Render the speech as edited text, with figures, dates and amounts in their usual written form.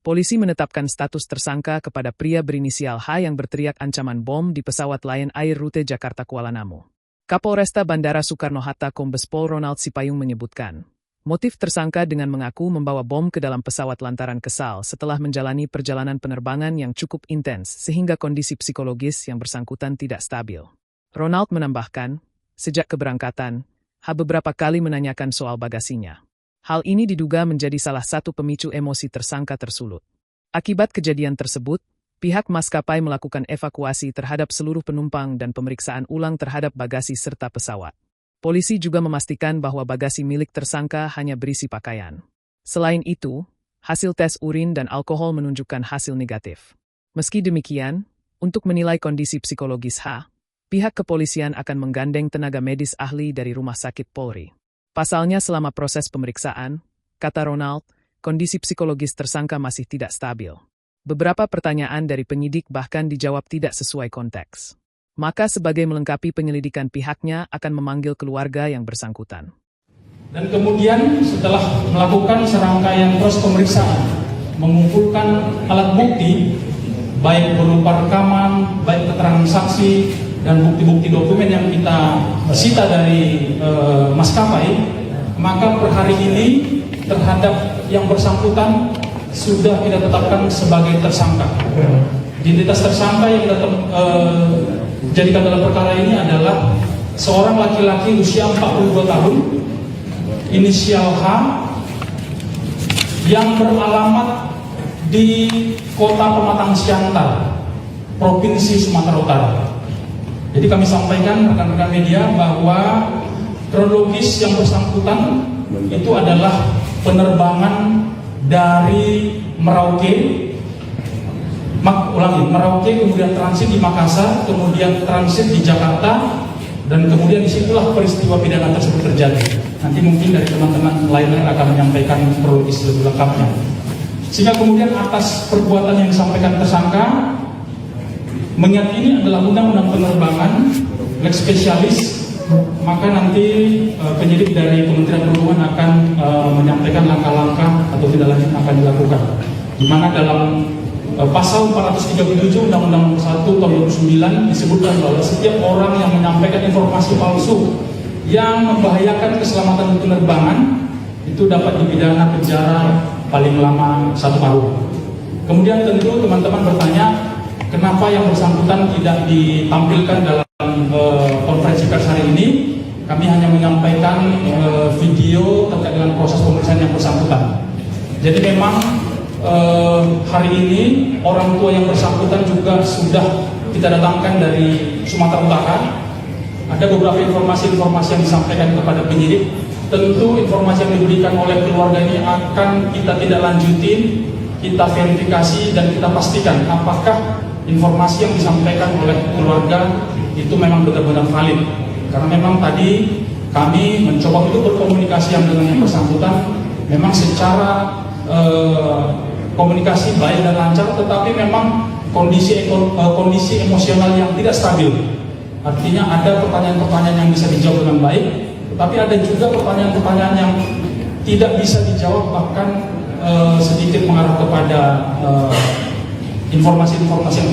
polisi menetapkan status tersangka kepada pria berinisial H yang berteriak ancaman bom di pesawat Lion Air rute Jakarta-Kuala Namu. Kapolresta Bandara Soekarno-Hatta Kombes Pol Ronald Sipayung menyebutkan, motif tersangka dengan mengaku membawa bom ke dalam pesawat lantaran kesal setelah menjalani perjalanan penerbangan yang cukup intens sehingga kondisi psikologis yang bersangkutan tidak stabil. Ronald menambahkan, sejak keberangkatan, H beberapa kali menanyakan soal bagasinya. Hal ini diduga menjadi salah satu pemicu emosi tersangka tersulut. Akibat kejadian tersebut, pihak maskapai melakukan evakuasi terhadap seluruh penumpang dan pemeriksaan ulang terhadap bagasi serta pesawat. Polisi juga memastikan bahwa bagasi milik tersangka hanya berisi pakaian. Selain itu, hasil tes urin dan alkohol menunjukkan hasil negatif. Meski demikian, untuk menilai kondisi psikologis H, pihak kepolisian akan menggandeng tenaga medis ahli dari Rumah Sakit Polri. Pasalnya selama proses pemeriksaan, kata Ronald, kondisi psikologis tersangka masih tidak stabil. Beberapa pertanyaan dari penyidik bahkan dijawab tidak sesuai konteks. Maka sebagai melengkapi penyelidikan pihaknya akan memanggil keluarga yang bersangkutan. Dan kemudian setelah melakukan serangkaian proses pemeriksaan, mengumpulkan alat bukti, baik berupa rekaman, baik keterangan saksi, dan bukti-bukti dokumen yang kita sita dari maskapai, maka per hari ini terhadap yang bersangkutan sudah kita tetapkan sebagai tersangka. Identitas tersangka yang kita jadikan dalam perkara ini adalah seorang laki-laki usia 42 tahun, inisial H, yang beralamat di Kota Pematang Siantar, Provinsi Sumatera Utara. Jadi kami sampaikan rekan-rekan media bahwa kronologis yang bersangkutan itu adalah penerbangan dari Merauke, kemudian transit di Makassar, kemudian transit di Jakarta, dan kemudian disitulah peristiwa pidana tersebut terjadi. Nanti mungkin dari teman-teman lainnya akan menyampaikan kronologis lebih lengkapnya. Sehingga kemudian atas perbuatan yang disampaikan tersangka, mengingat ini adalah undang-undang penerbangan, lex spesialis, maka nanti penyidik dari Kementerian Perhubungan akan menyampaikan langkah-langkah atau tindak lanjut yang akan dilakukan. Di mana dalam pasal 437 Undang-Undang 1 tahun 2009 disebutkan bahwa setiap orang yang menyampaikan informasi palsu yang membahayakan keselamatan penerbangan itu dapat dipidana penjara paling lama 1 tahun. Kemudian tentu teman-teman bertanya, kenapa yang bersangkutan tidak ditampilkan dalam konferensi pers hari ini? Kami hanya menyampaikan video terkait dengan proses pemeriksaan yang bersangkutan. Jadi memang hari ini orang tua yang bersangkutan juga sudah kita datangkan dari Sumatera Utara. Ada beberapa informasi-informasi yang disampaikan kepada penyidik. Tentu informasi yang diberikan oleh keluarga ini akan kita tidak lanjutin, kita verifikasi dan kita pastikan apakah informasi yang disampaikan oleh keluarga itu memang benar-benar valid. Karena memang tadi kami mencoba untuk berkomunikasi dengan yang bersangkutan, memang secara komunikasi baik dan lancar, tetapi memang kondisi emosional yang tidak stabil. Artinya ada pertanyaan-pertanyaan yang bisa dijawab dengan baik, tetapi ada juga pertanyaan-pertanyaan yang tidak bisa dijawab, bahkan sedikit mengarah kepada informasi-informasi yang tidak